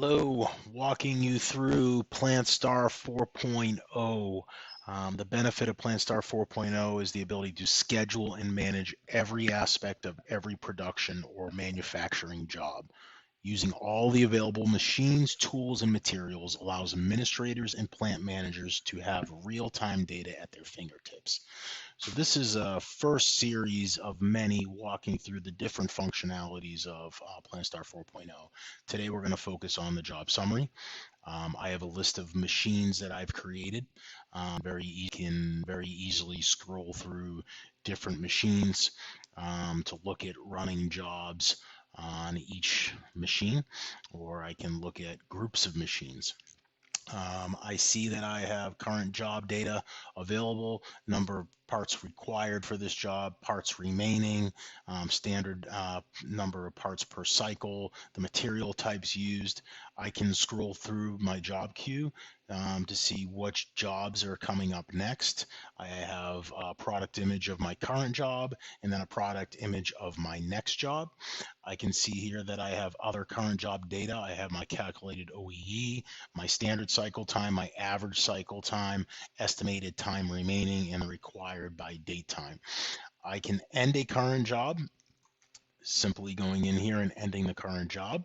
Hello, walking you through PlantStar 4.0. The benefit of PlantStar 4.0 is the ability to schedule and manage every aspect of every production or manufacturing job. Using all the available machines, tools, and materials allows administrators and plant managers to have real-time data at their fingertips. So this is a first series of many walking through the different functionalities of PlantStar 4.0. Today we're going to focus on the job summary. I have a list of machines that I've created. Can very easily scroll through different machines to look at running jobs on each machine, or I can look at groups of machines. I see that I have current job data available, number of parts required for this job, parts remaining, standard number of parts per cycle, the material types used. I can scroll through my job queue to see which jobs are coming up next. I have a product image of my current job and then a product image of my next job. I can see here that I have other current job data. I have my calculated OEE, my standard cycle time, my average cycle time, estimated time remaining, and required by date time. I can end a current job, simply going in here and ending the current job.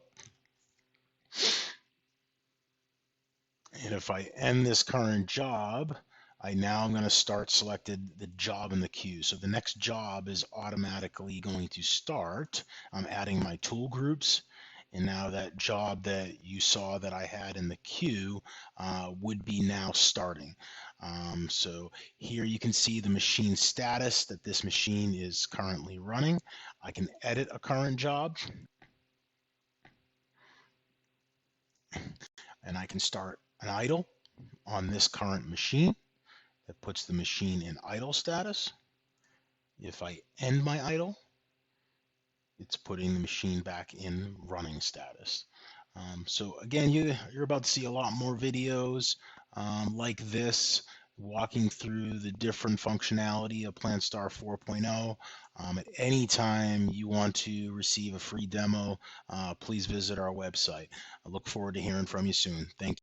And if I end this current job, I'm going to start selected the job in the queue. So the next job is automatically going to start. I'm adding my tool groups. And now that job that you saw that I had in the queue would be now starting. So here you can see the machine status that this machine is currently running. I can edit a current job. And I can start an idle on this current machine. That puts the machine in idle status. If I end my idle, it's putting the machine back in running status. So again, you're about to see a lot more videos like this, walking through the different functionality of PlantStar 4.0. At any time you want to receive a free demo, please visit our website. I look forward to hearing from you soon. Thank you.